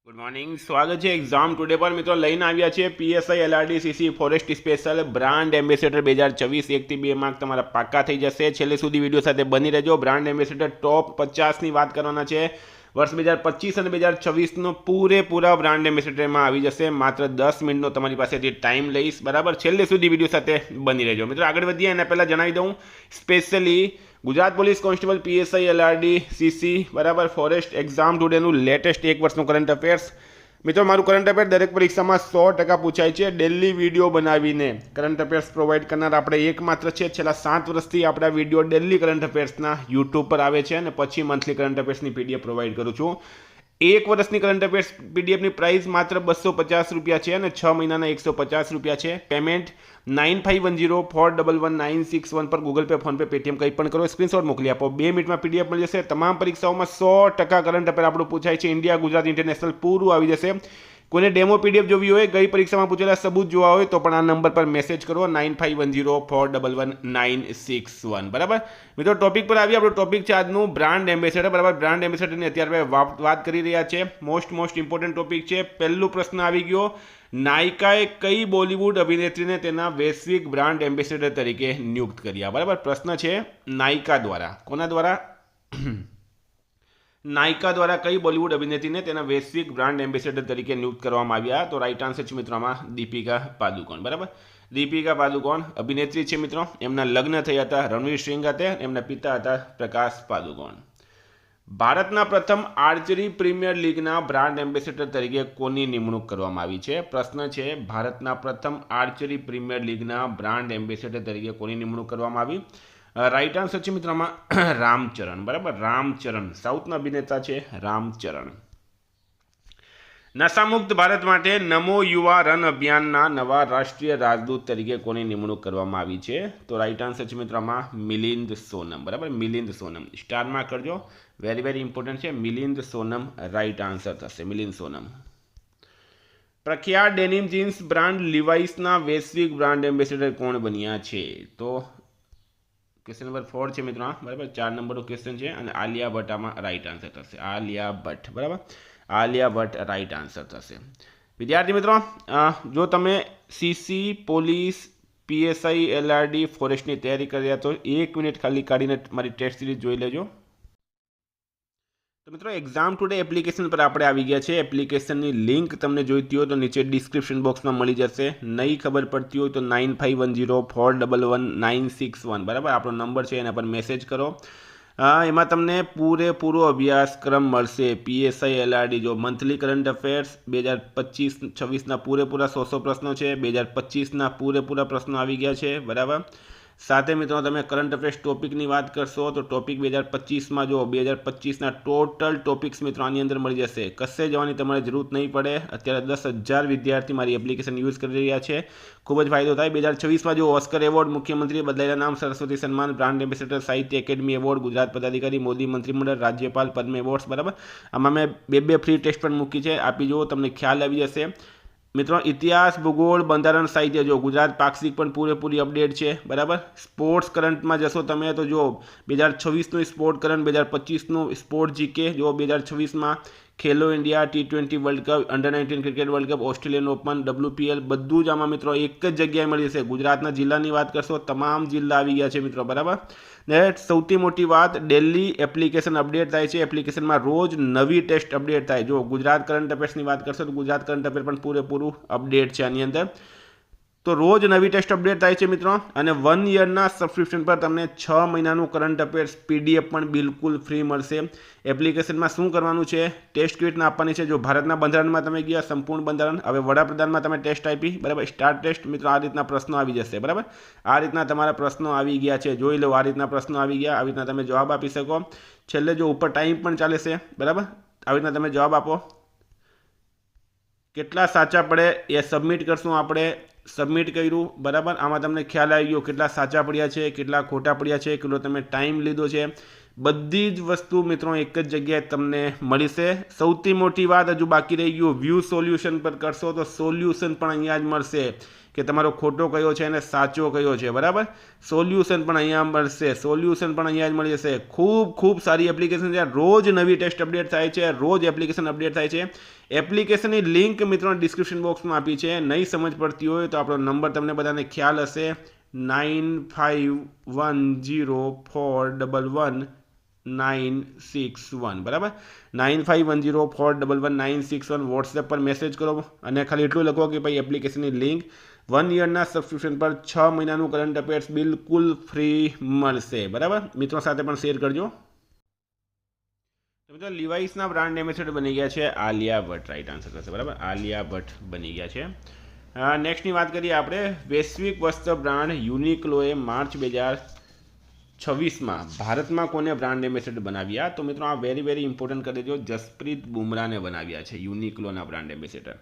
Good morning, સ્વાગત છે exam today પર. મિત્રો લઈને આવ્યા છે PSI LRD CC forest special brand ambassador 2024. 1 થી 2 માર્ક તમારા પાક્કા થઈ જશે. છેલ્લે સુધી વિડીયો સાથે બની રહેજો. બ્રાન્ડ એમ્બેસેડર ટોપ 50ની વાત કરવાના છે. વર્ષ 2025 અને 2026નો પૂરેપૂરા બ્રાન્ડ એમ્બેસેડરમાં આવી જશે. માત્ર 10 મિનિટનો તમારી પાસેથી ટાઈમ લઈશ, બરાબર? છેલ્લે સુધી વિડીયો સાથે બની રહેજો. મિત્રો આગળ વધીએ એના પહેલાં જણાવી દઉં, specially Gujarat police constable PSI LRD CC બરાબર ફોરેસ્ટ એક્ઝામ ટુડેનું લેટેસ્ટ 1 વર્ષનું કરંટ અફેર્સ. મિત્રો મારું કરંટ અફેર દરેક પરીક્ષામાં 100% પૂછાય છે. ડેલી વિડીયો બનાવીને કરંટ અફેર્સ પ્રોવાઈડ કરનાર આપણે એકમાત્ર છે. છેલ્લા 7 વર્ષથી આપણા વિડીયો ડેલી કરંટ અફેર્સના યુટ્યુબ પર આવે છે અને પછી મંથલી કરંટ અફેર્સની પીડીએફ પ્રોવાઈડ કરું છું. 1 વર્ષની કરંટ અફેર્સ પીડીએફની પ્રાઇસ માત્ર 250 રૂપિયા છે અને 6 મહિનાના 150 રૂપિયા છે. પેમેન્ટ 9510411961 પર ગૂગલ પે, ફોનપે, પેટીએમ કંઈ પણ કરો, સ્ક્રીનશોટ મોકલી આપો. 2 મિનિટમાં પીડીએફ મળી જશે. તમામ પરીક્ષાઓમાં 100% કરંટ અફેર આપણું પૂછાય છે. ઇન્ડિયા, ગુજરાત, ઇન્ટરનેશનલ પૂરું આવી જશે. કોઈને ડેમો પીડીએફ જોવી હોય, ગઈ પરીક્ષામાં પૂછેલા સબૂત જોવા હોય તો પણ આ નંબર પર મેસેજ કરો 9510411961. બરાબર મિત્રો, ટોપિક પર આવી. આપણો ટોપિક છે આજનું બ્રાન્ડ એમ્બેસેડર. બરાબર, બ્રાન્ડ એમ્બેસેડરની અત્યારે વાત કરી રહ્યા છે. મોસ્ટ ઇમ્પોર્ટન્ટ ટોપિક છે. પહેલો પ્રશ્ન આવી ગયો, નાયકાએ કઈ બોલિવૂડ અભિનેત્રીને તેના વૈશ્વિક બ્રાન્ડ એમ્બેસેડર તરીકે નિયુક્ત કર્યા? બરાબર, પ્રશ્ન છે નાયકા દ્વારા. કોના દ્વારા? નાયકા દ્વારા કઈ બોલિવૂડ અભિનેત્રીને તેના વૈશ્વિક બ્રાન્ડ એમ્બેસેડર તરીકે નિયુક્ત કરવામાં આવ્યા? તો રાઈટ આન્સર છે મિત્રો આમાં દીપિકા પાદુકોણ. બરાબર, દીપિકા પાદુકોણ અભિનેત્રી છે મિત્રો. એમના લગ્ન થયા હતા રણવીર સિંહ સાથે. એમના પિતા હતા પ્રકાશ પાદુકોણ. ભારતના પ્રથમ આર્ચરી પ્રીમિયર લીગના બ્રાન્ડ એમ્બેસેડર તરીકે કોની નિમણૂક કરવામાં આવી છે? પ્રશ્ન છે, ભારતના પ્રથમ આર્ચરી પ્રીમિયર લીગના બ્રાન્ડ એમ્બેસેડર તરીકે કોની નિમણૂક કરવામાં આવી? રાઈટ આન્સર છે મિત્રો આમાં રામચરણ. બરાબર, રામચરણ સાઉથના અભિનેતા છે રામચરણ. નશામુક્ત ભારત માટે નમો યુવા રન અભિયાનના નવા રાષ્ટ્રીય રાજદૂત તરીકે કોની નિમણૂક કરવામાં આવી છે? તો રાઈટ આન્સર છે મિત્રો આમાં મિલિંદ સોનમ. બરાબર, મિલિંદ સોનમ. સ્ટારમાં કરજો, વેરી ઇમ્પોર્ટન્ટ છે. મિલિંદ સોનમ રાઈટ આન્સર થશે. મિલિંદ સોનમ. પ્રખ્યાત ડેનિમ જીન્સ બ્રાન્ડ લિવાઇસના વૈશ્વિક બ્રાન્ડ એમ્બેસેડર કોણ બન્યા છે? તો ક્વેશ્ચન નંબર 4 છે મિત્રો. બરાબર, 4 નંબરનો ક્વેશ્ચન છે અને આલિયા ભટ્ટ આમાં રાઈટ આન્સર થશે. આલિયા ભટ્ટ. બરાબર, આલિયા ભટ્ટ રાઈટ આન્સર થશે. વિદ્યાર્થી મિત્રો, જો તમે સીસી, પોલીસ, પીએસઆઈ, એલઆરડી, ફોરેસ્ટની તૈયારી કરી રહ્યા તો 1 મિનિટ ખાલી કાઢીને મારી ટેસ્ટ સિરીઝ જોઈ લેજો. તો મિત્રો એક્ઝામ ટુડે એપ્લિકેશન પર આપણે આવી ગયા છે. એપ્લિકેશનની લિંક તમને જોઈતી હોય તો નીચે ડિસ્ક્રિપ્શન બોક્સમાં મળી જશે. નહીં ખબર પડતી હોય તો 9510411961 બરાબર આપણો નંબર છે, એના પર મેસેજ કરો. એમાં તમને પૂરેપૂરો અભ્યાસક્રમ મળશે. પીએસઆઈ એલઆરડી જો મંથલી કરંટ અફેર્સ 2025-26ના પૂરેપૂરા 100 પ્રશ્નો છે. 2025ના પૂરેપૂરા પ્રશ્નો આવી ગયા છે. બરાબર, સાથે મિત્રો તમે કરંટ અફેર્સ ટોપિકની વાત કરશો તો ટોપિક 2025માં જો 2025ના ટોટલ ટોપિક્સ મિત્રો આની અંદર મળી જશે. કશે જવાની તમારે જરૂર નહીં પડે. અત્યારે 10,000 વિદ્યાર્થી મારી એપ્લિકેશન યુઝ કરી રહ્યા છે. ખૂબ જ ફાયદો થાય. 2026માં જો ઓસ્કર એવોર્ડ, મુખ્યમંત્રીએ બદલાયેલા નામ, સરસ્વતી સન્માન, બ્રાન્ડ એમ્બેસેડર, સાહિત્ય એકેડમી એવોર્ડ, ગુજરાત પદાધિકારી, મોદી મંત્રીમંડળ, રાજ્યપાલ, પદ્મ એવોર્ડ્સ. બરાબર, આમાં મેં બે ફ્રી ટેસ્ટ પણ મૂકી છે. આપી જુઓ, તમને ખ્યાલ આવી જશે. મિત્રો ઇતિહાસ, ભૂગોળ, બંધારણ, સાહિત્ય જો ગુજરાત પાક્ષિક પણ પૂરેપૂરી અપડેટ છે. બરાબર, સ્પોર્ટ્સ કરંટમાં જશો તમે તો જો 2026નું સ્પોર્ટ કરંટ, 2025નું સ્પોર્ટ જીકે જો 2026માં Khelo India, T20 world cup, under nineteen cricket world cup, Australian Open, WPL બધું જ આમાં મિત્રો એક જ જગ્યાએ મળી જશે. ગુજરાતના જિલ્લાની વાત કરશો, તમામ જિલ્લા આવી ગયા છે મિત્રો. બરાબર, ને સૌથી મોટી વાત, ડેલી એપ્લિકેશન અપડેટ થાય છે. એપ્લિકેશનમાં રોજ નવી ટેસ્ટ અપડેટ થાય. જો ગુજરાત કરંટ અફેર્સની વાત કરશો તો ગુજરાત કરંટ અફેર પણ પૂરેપૂરું અપડેટ છે આની અંદર. તો રોજ નવી ટેસ્ટ અપડેટ થાય છે મિત્રો. અને 1 યરના સબસ્ક્રિપ્શન પર તમને 6 મહિનાનું કરંટ અફેર્સ પીડીએફ પણ બિલકુલ ફ્રી મળશે. એપ્લિકેશનમાં શું કરવાનું છે? ટેસ્ટ ક્વિઝ આપવાની છે. જો ભારતના બંધારણમાં તમે ગયા, સંપૂર્ણ બંધારણ. હવે વડાપ્રધાનમાં તમે ટેસ્ટ આપી, બરાબર, સ્ટાર્ટ ટેસ્ટ. મિત્રો આ રીતના પ્રશ્નો આવી જશે. બરાબર, આ રીતના તમારા પ્રશ્નો આવી ગયા છે. જોઈ લો, આ રીતના પ્રશ્નો આવી ગયા. આવી રીતના તમે જવાબ આપી શકો. છેલ્લે જો ઉપર ટાઈમ પણ ચાલે છે. બરાબર, આવી રીતના તમે જવાબ આપો. કેટલા સાચા પડે એ સબમિટ કરશું આપણે. સબમિટ કર્યું. બરાબર, આમાં તમને ખ્યાલ આવી ગયો કેટલા સાચા પડ્યા છે, કેટલા ખોટા પડ્યા છે, કેટલો તમે ટાઈમ લીધો છે. બધી જ વસ્તુ મિત્રો એક જ જગ્યાએ તમને મળશે। સૌથી મોટી વાત હજુ બાકી રહી ગયું, વ્યૂ સોલ્યુશન પર કરશો તો સોલ્યુશન પણ અહીંયા જ મળશે કે તમારો ખોટો કયો છે અને સાચો કયો છે, બરાબર। સોલ્યુશન પણ અહીંયા મળશે, સોલ્યુશન પણ અહીંયા જ મળી જશે। ખૂબ ખૂબ સારી એપ્લિકેશન છે, રોજ નવી ટેસ્ટ અપડેટ થાય છે, રોજ એપ્લિકેશન અપડેટ થાય છે। એપ્લિકેશનની લિંક મિત્રો ડિસ્ક્રિપ્શન બોક્સમાં આપી છે, નહીં સમજ પડતી હોય તો આપણો નંબર તમને બધાને ખ્યાલ હશે 9510411961, બરાબર। 9510411961 વોટ્સએપ પર મેસેજ કરો અને ખાલી એટલું લખો કે ભાઈ એપ્લિકેશનની લિંક 1 યરના સબસ્ક્રિપ્શન પર 6 મહિનાનું કરંટ અફેર્સ બિલકુલ ફ્રી મળશે, બરાબર। મિત્રો સાથે પણ શેર કરજો। તો મિત્રો લિવાઇસના બ્રાન્ડ એમ્બેસેડર બની ગયા છે આલિયા ભટ્ટ, રાઈટ આન્સર થશે, બરાબર। આલિયા ભટ્ટ બની ગયા છે। નેક્સ્ટની વાત કરીએ આપણે, વૈશ્વિક વસ્ત્ર બ્રાન્ડ યુનિક્લોએ માર્ચ 2026માં ભારતમાં કોને બ્રાન્ડ એમ્બેસેડર બનાવ્યા? તો મિત્રો આ વેરી ઇમ્પોર્ટન્ટ કરી દેજો, જસપ્રીત બુમરાહને બનાવ્યા છે યુનિક્લોના બ્રાન્ડ એમ્બેસેડર।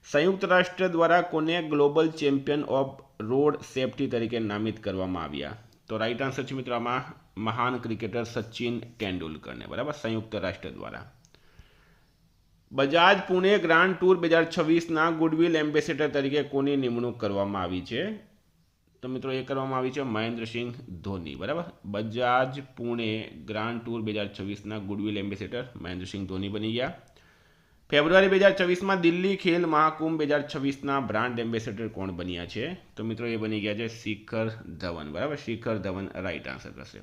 સંયુક્ત રાષ્ટ્ર દ્વારા કોને global champion off road safety તરીકે નામિત કરવામાં આવ્યા? તો રાઈટ આન્સર છે મિત્રો આમાં મહાન ક્રિકેટર સચિન તેંડુલકરને, બરાબર, સંયુક્ત રાષ્ટ્ર દ્વારા। બજાજ પુણે ગ્રાન્ડ ટૂર 2026ના ગુડવિલ એમ્બેસેડર તરીકે કોની નિમણૂક કરવામાં આવી છે? તો મિત્રો એ કરવામાં આવી છે મહેન્દ્રસિંહ ધોની, બરાબર। બજાજ પુણે ગ્રાન્ડ ટૂર 2026ના ગુડવિલ એમ્બેસેડર મહેન્દ્રસિંહ ધોની બની ગયા। ફેબ્રુઆરી 2026માં દિલ્હી ખેલ મહાકુંભ 2026ના બ્રાન્ડ એમ્બેસેડર કોણ બન્યા છે? તો મિત્રો એ બની ગયા છે શિખર ધવન, બરાબર, શિખર ધવન રાઈટ આન્સર થશે।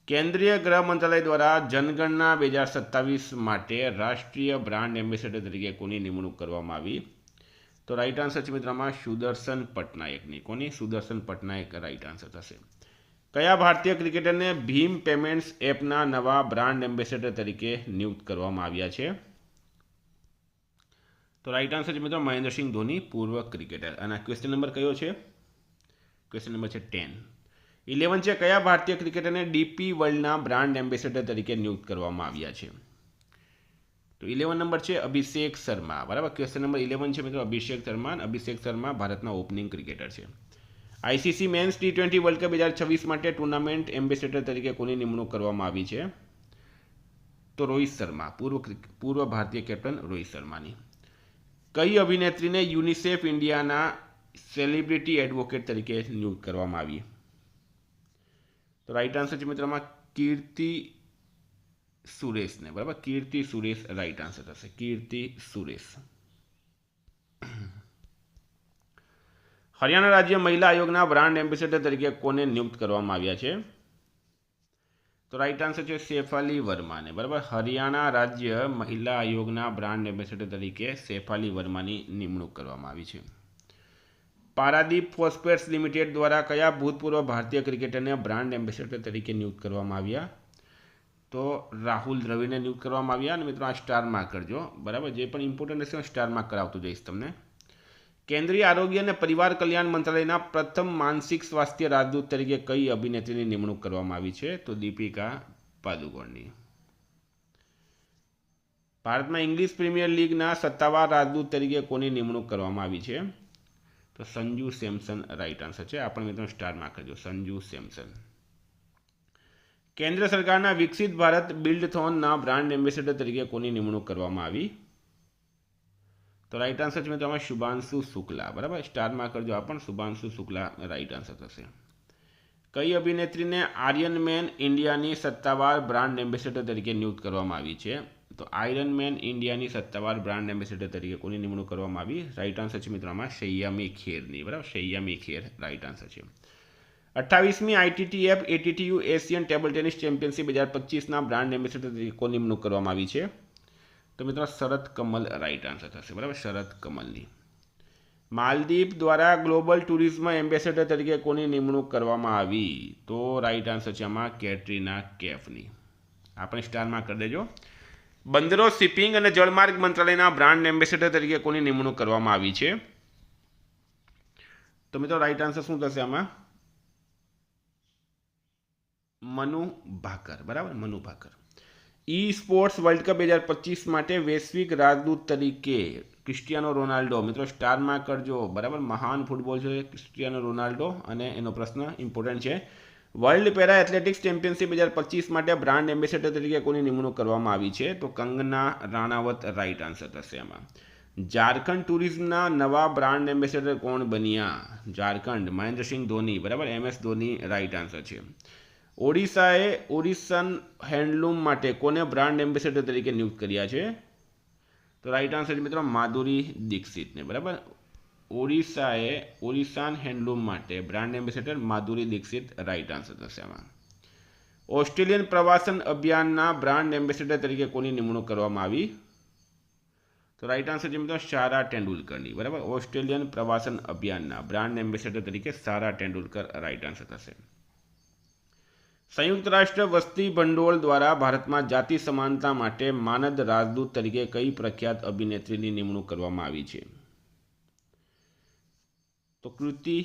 કેન્દ્રીય ગૃહ મંત્રાલય દ્વારા જનગણના 2027 માટે રાષ્ટ્રીય બ્રાન્ડ એમ્બેસેડર તરીકે કોની નિમણૂક કરવામાં આવી? તો રાઈટ આન્સર છે મિત્રોમાં સુદર્શન પટનાયકની। કોની? સુદર્શન પટનાયક રાઈટ આન્સર થશે। કયા ભારતીય ક્રિકેટરને ભીમ પેમેન્ટ્સ એપના નવા બ્રાન્ડ એમ્બેસેડર તરીકે નિયુક્ત કરવામાં આવ્યા છે? તો રાઈટ આન્સર છે મિત્રો મહેન્દ્રસિંહ ધોની, પૂર્વ ક્રિકેટર। અને ક્વેશ્ચન નંબર કયો છે? ક્વેશ્ચન નંબર છે 10। 11 છે, કયા ભારતીય ક્રિકેટરને ડીપી વર્લ્ડના બ્રાન્ડ એમ્બેસેડર તરીકે નિયુક્ત કરવામાં આવ્યા છે? તો 11 નંબર છે અભિષેક શર્મા, બરાબર। ક્વેશ્ચન નંબર 11 છે મિત્રો અભિષેક શર્મા। અભિષેક શર્મા ભારતના ઓપનિંગ ક્રિકેટર છે। ICC men's T20 world cup 2026 માટે ટુર્નામેન્ટ એમ્બેસેડર તરીકે કોની નિમણૂક કરવામાં આવી છે? તો રોહિત શર્મા, પૂર્વ ભારતીય કેપ્ટન રોહિત શર્માની। કઈ અભિનેત્રીને યુનિસેફ ઇન્ડિયાના સેલિબ્રિટી એડવોકેટ તરીકે નિયુક્ત કરવામાં આવી? તો રાઈટ આન્સર છે મિત્રોમાં કીર્તિ સુરેશને, બરાબર, કીર્તિ સુરેશ રાઈટ આન્સર થશે, કીર્તિ સુરેશ। હરિયાણા રાજ્ય મહિલા આયોગના બ્રાન્ડ એમ્બેસેડર તરીકે કોને નિયુક્ત કરવામાં આવ્યા છે? તો રાઈટ આન્સર છે શેફાલી વર્માને, બરાબર। હરિયાણા રાજ્ય મહિલા આયોગના બ્રાન્ડ એમ્બેસેડર તરીકે શેફાલી વર્માની નિમણૂક કરવામાં આવી છે। પારાદીપ ફોસ્ફેટ્સ લિમિટેડ દ્વારા કયા ભૂતપૂર્વ ભારતીય ક્રિકેટરને બ્રાન્ડ એમ્બેસેડર તરીકે નિયુક્ત કરવામાં આવ્યા? તો રાહુલ દ્રવિડને નિયુક્ત કરવામાં આવ્યા। અને મિત્રો આ સ્ટાર માર્ક કરજો, બરાબર, જે પણ ઇમ્પોર્ટન્ટ હશે સ્ટાર માર્ક કરાવતો જઈશ તમને। કેન્દ્રીય આરોગ્ય અને પરિવાર કલ્યાણ મંત્રાલયના પ્રથમ માનસિક સ્વાસ્થ્ય રાજદૂત તરીકે કઈ અભિનેત્રીની નિમણૂક કરવામાં આવી છે? તો દીપિકા પાદુકોણની। ભારતમાં ઇંગ્લિશ પ્રીમિયર લીગના સત્તાવાર રાજદૂત તરીકે કોની નિમણૂક કરવામાં આવી છે? તો સંજુ સેમસન રાઈટ આન્સર છે। આપણે મિત્રો સ્ટાર માર્ક કરજો, સંજુ સેમસન। કેન્દ્ર સરકારના વિકસિત ભારત બિલ્ડથોનના બ્રાન્ડ એમ્બેસેડર તરીકે કોની નિમણૂક કરવામાં આવી? તો રાઈટ આન્સર છે મિત્રો આમાં શુભાંશુ શુક્લા, બરાબર, સ્ટાર માર્ક કરજો, આ પણ શુભાંશુ શુક્લા રાઈટ આન્સર થશે। કઈ અભિનેત્રીને આયરન મેન ઇન્ડિયાની સત્તાવાર બ્રાન્ડ એમ્બેસેડર તરીકે નિયુક્ત કરવામાં આવી છે? તો આયરન મેન ઇન્ડિયાની સત્તાવાર બ્રાન્ડ એમ્બેસેડર તરીકે કોની નિમણૂક કરવામાં આવી? રાઈટ આન્સર છે મિત્રો આમાં શૈયામી ખેરની, બરાબર, શૈયામી ખેર રાઈટ આન્સર છે। 28મી ITTF ATTU Asian table tennis championship 2025ના બ્રાન્ડ એમ્બેસેડર તરીકે કોની નિમણૂક કરવામાં આવી છે? તો મિત્રો શરત કમલ રાઈટ આન્સર થશે, બરાબર, શરત કમલની। માલદીવ દ્વારા ગ્લોબલ ટુરિઝમ એમ્બેસેડર તરીકે કોની નિમણૂક કરવામાં આવી? તો રાઈટ આન્સર છે આમાં કેટરીના કૈફની। આપણે સ્ટારમાં કરી દેજો। બંદરો, શિપિંગ અને જળમાર્ગ મંત્રાલયના બ્રાન્ડ એમ્બેસેડર તરીકે કોની નિમણૂક કરવામાં આવી છે? તો મિત્રો રાઈટ આન્સર શું થશે આમાં? મનુ ભાકર, બરાબર, મનુ ભાકર। ઈ સ્પોર્ટ્સ વર્લ્ડ કપ 2025 માટે વૈશ્વિક રાજદૂત તરીકે ક્રિસ્ટિયાનો રોનાલ્ડો, મિત્રો સ્ટાર માર્ક કરજો, બરાબર, મહાન ફૂટબોલ છે ક્રિસ્ટિયાનો રોનાલ્ડો, અને એનો પ્રશ્ન ઇમ્પોર્ટન્ટ છે। વર્લ્ડ પેરા એથ્લેટિક્સ ચેમ્પિયનશિપ 2025 માટે બ્રાન્ડ એમ્બેસેડર તરીકે કોની નિમણૂક કરવામાં આવી છે? તો કંગના રાણાવત રાઈટ આન્સર થશે આમાં. ઝારખંડ ટુરિઝમના નવા બ્રાન્ડ એમ્બેસેડર કોણ બન્યા? ઝારખંડ મહેન્દ્રસિંહ ધોની, બરાબર, MS ધોની રાઈટ આન્સર છે. ઓડિશાએ ઓરિસ્સન હેન્ડલૂમ માટે કોને બ્રાન્ડ એમ્બેસેડર તરીકે નિયુક્ત કર્યા છે? તો રાઈટ આન્સર છે મિત્રો માધુરી દીક્ષિતને, બરાબર. ઓડિશાએ ઓરિસ્સાન હેન્ડલૂમ માટે brand ambassador Madhuri Dixit right answer થશે આમાં. ઓસ્ટ્રેલિયન પ્રવાસન અભિયાનના બ્રાન્ડ એમ્બેસેડર તરીકે કોની નિમણૂક કરવામાં આવી? તો રાઈટ આન્સર છે મિત્રો સારા તેંડુલકરની, બરાબર. ઓસ્ટ્રેલિયન પ્રવાસન અભિયાનના બ્રાન્ડ એમ્બેસેડર તરીકે સારા તેંડુલકર રાઈટ આન્સર થશે. સંયુક્ત રાષ્ટ્ર વસ્તી ભંડોળ દ્વારા ભારતમાં જાતિ સમાનતા માટે માનદ રાજદૂત તરીકે કઈ પ્રખ્યાત અભિનેત્રીની નિમણૂક કરવામાં આવી છે? તો કૃતિ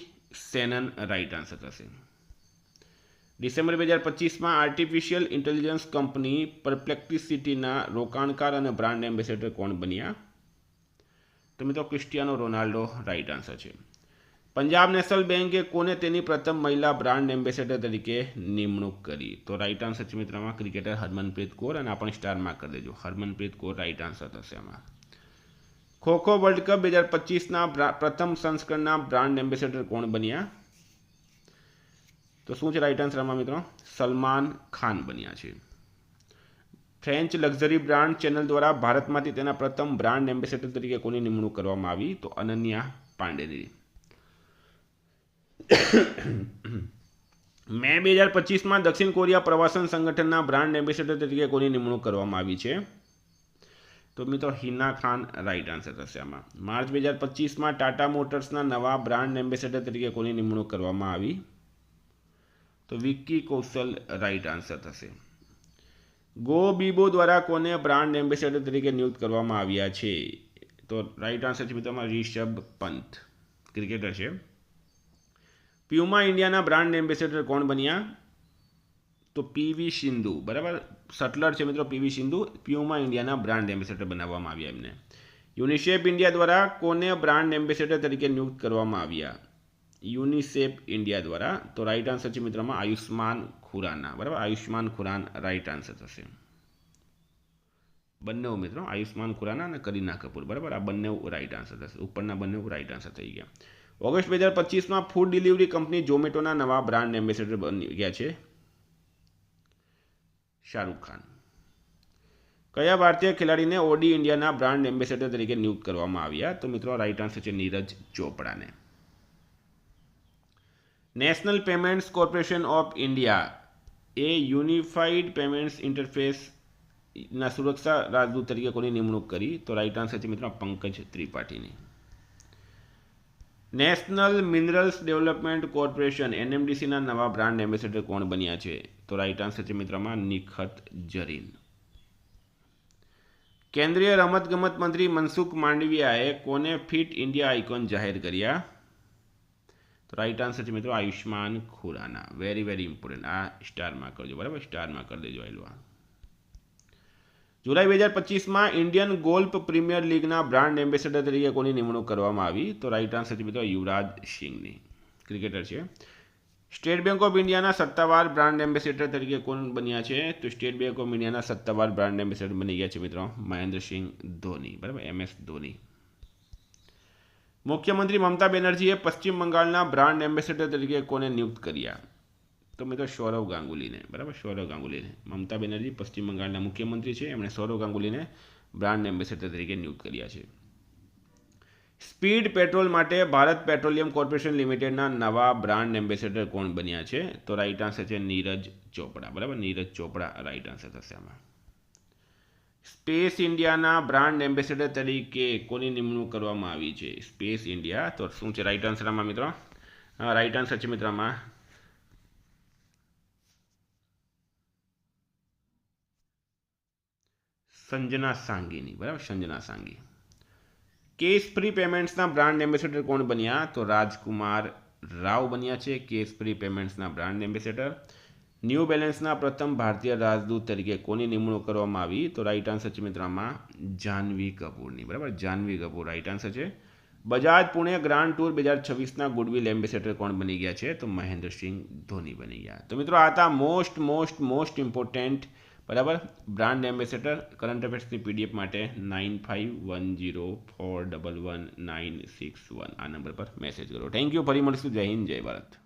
સેનન રાઈટ આન્સર થશે. ડિસેમ્બર 2025માં આર્ટિફિશિયલ ઇન્ટેલિજન્સ કંપની પરપ્લેક્સિટીના રોકાણકાર અને બ્રાન્ડ એમ્બેસેડર કોણ બન્યા? તો મિત્રો ક્રિસ્ટિયાનો રોનાલ્ડો રાઈટ આન્સર છે. પંજાબ નેશનલ બેંકે કોને તેની પ્રથમ મહિલા બ્રાન્ડ એમ્બેસેડર તરીકે નિમણૂક કરી? તો રાઈટ આન્સર છે મિત્રમાં ક્રિકેટર હરમનપ્રીત કૌર, અને આપણે સ્ટારમાં કરી દેજો, હરમનપ્રીત કૌર રાઈટ આન્સર થશે આમાં. ખોખો વર્લ્ડ કપ 2025ના પ્રથમ સંસ્કરણના બ્રાન્ડ એમ્બેસેડર કોણ બન્યા? તો શું છે રાઈટ આન્સર આમાં મિત્રો? સલમાન ખાન બન્યા છે. ફ્રેન્ચ લક્ઝરી બ્રાન્ડ ચેનલ દ્વારા ભારતમાંથી તેના પ્રથમ બ્રાન્ડ એમ્બેસેડર તરીકે કોની નિમણૂક કરવામાં આવી? તો અનન્યા પાંડેની. મે 2025માં દક્ષિણ કોરિયા પ્રવાસન સંગઠનના બ્રાન્ડ એમ્બેસેડર તરીકે કોની નિમણૂક કરવામાં આવી છે? તો મિત્રો હિના ખાન રાઈટ આન્સર થશે આમાં. માર્ચ 2025માં ટાટા મોટર્સના નવા બ્રાન્ડ એમ્બેસેડર તરીકે કોની નિમણૂક કરવામાં આવી? તો વિક્કી કૌશલ રાઈટ આન્સર થશે. ગો બીબો દ્વારા કોને બ્રાન્ડ એમ્બેસેડર તરીકે નિયુક્ત કરવામાં આવ્યા છે? તો રાઈટ આન્સર છે મિત્રોમાં રિષભ પંત, ક્રિકેટર છે. પ્યુમા ઇન્ડિયાના બ્રાન્ડ એમ્બેસેડર કોણ બન્યા? તો PV સિંધુ, બરાબર, શટલર છે મિત્રો PV સિંધુ, પ્યુમા ઇન્ડિયાના બ્રાન્ડ એમ્બેસેડર બનાવવામાં આવ્યા એમને. યુનિસેફ ઇન્ડિયા દ્વારા કોને બ્રાન્ડ એમ્બેસેડર તરીકે નિયુક્ત કરવામાં આવ્યા? યુનિસેફ ઇન્ડિયા દ્વારા. તો રાઈટ આન્સર છે મિત્રોમાં આયુષ્માન ખુરાના, બરાબર, આયુષ્માન ખુરાન રાઈટ આન્સર થશે. બંને મિત્રો આયુષ્માન ખુરાના અને કરીના કપૂર, બરાબર, આ બંને રાઈટ આન્સર થશે. ઉપરના બંને રાઈટ આન્સર થઈ ગયા. ઓગસ્ટ 2025માં ફૂડ ડિલિવરી કંપની ઝોમેટોના નવા બ્રાન્ડ એમ્બેસેડર બની ગયા છે? શાહરૂખ ખાન. કયા ભારતીય ખેલાડીને ઓડી ઇન્ડિયાના બ્રાન્ડ એમ્બેસેડર તરીકે નિયુક્ત કરવામાં આવ્યા? તો મિત્રો રાઈટ આન્સર છે નીરજ ચોપડાને. National Payments Corporation of India એ યુનિફાઈડ પેમેન્ટ્સ ઇન્ટરફેસના સુરક્ષા રાજદૂત તરીકે કોની નિમણૂક કરી? તો રાઈટ આન્સર છે મિત્રો પંકજ ત્રિપાઠીની. નેશનલ મિનરલ્સ ડેવલપમેન્ટ કોર્પોરેશન NMDCના નવા બ્રાન્ડ એમ્બેસેડર કોણ બન્યા છે? તો રાઈટ આન્સર છે મિત્રમાં નિખત જરીન. કેન્દ્રીય રમતગમત મંત્રી મનસુખ માંડવિયાએ કોને ફિટ ઇન્ડિયા આઇકોન જાહેર કર્યા? તો રાઈટ આન્સર છે મિત્રો આયુષ્માન ખુરાના. વેરી ઇમ્પોર્ટન્ટ, આ સ્ટારમાં કરજો, બરાબર, સ્ટારમાં કરી દેજો. આયલો. જુલાઈ 2025માં ઇન્ડિયન ગોલ્ફ પ્રીમિયર લીગના બ્રાન્ડ એમ્બેસેડર તરીકે કોની નિમણૂક કરવામાં આવી? તો રાઈટ આન્સર છે મિત્રો યુવરાજ સિંહની, ક્રિકેટર છે. સ્ટેટ બેંક ઓફ ઇન્ડિયાના સત્તાવાર બ્રાન્ડ એમ્બેસેડર તરીકે કોણ બન્યા છે? તો સ્ટેટ બેંક ઓફ ઇન્ડિયાના સત્તાવાર બ્રાન્ડ એમ્બેસેડર બની ગયા છે મિત્રો મહેન્દ્રસિંહ ધોની, બરાબર, MS ધોની. મુખ્યમંત્રી મમતા બેનર્જીએ પશ્ચિમ બંગાળના બ્રાન્ડ એમ્બેસેડર તરીકે કોને નિયુક્ત કર્યા? તો મિત્રો સૌરવ ગાંગુલીને, બરાબર, સૌરવ ગાંગુલીને. મમતા બેનર્જી પશ્ચિમ બંગાળના મુખ્યમંત્રી છે, એમણે સૌરવ ગાંગુલીને બ્રાન્ડ એમ્બેસેડર તરીકે નિયુક્ત કર્યા છે. સ્પીડ પેટ્રોલ માટે ભારત પેટ્રોલિયમ કોર્પોરેશન લિમિટેડના નવા બ્રાન્ડ એમ્બેસેડર કોણ બન્યા છે? તો રાઈટ આન્સર છે નીરજ ચોપડા, બરાબર, નીરજ ચોપડા રાઈટ આન્સર થશે આમાં. સ્પેસ ઇન્ડિયાના બ્રાન્ડ એમ્બેસેડર તરીકે કોની નિમણૂક કરવામાં આવી છે? Space India. તો શું છે રાઈટ આન્સર આમાં મિત્રો? રાઈટ આન્સર છે મિત્રોમાં સંજના સાંગીની, બરાબર, સંજના સાંગી. કેશ ફ્રી પેમેન્ટ્સના બ્રાન્ડ એમ્બેસેડર કોણ બન્યા? તો રાજકુમાર રાવ બન્યા છે કેશ ફ્રી પેમેન્ટ્સના બ્રાન્ડ એમ્બેસેડર. ન્યૂ બેલેન્સના પ્રથમ ભારતીય રાજદૂત તરીકે કોની નિમણૂક કરવામાં આવી? તો રાઈટ આન્સર છે મિત્રોમાં જાહ્નવી કપૂરની, બરાબર, જાહ્નવી કપૂર રાઈટ આન્સર છે. બજાજ પુણે ગ્રાન્ડ ટૂર 2026ના ગુડવિલ એમ્બેસેડર કોણ બની ગયા છે? તો મહેન્દ્રસિંહ ધોની બની ગયા. તો મિત્રો આ હતા મોસ્ટ ઇમ્પોર્ટન્ટ બરાબર બ્રાન્ડ એમ્બેસેડર કરંટ અફેર્સની પીડીએફ માટે 9510411961 આ નંબર પર મેસેજ કરો. Thank you. ફરી મળીશું. જય હિન્દ, જય ભારત.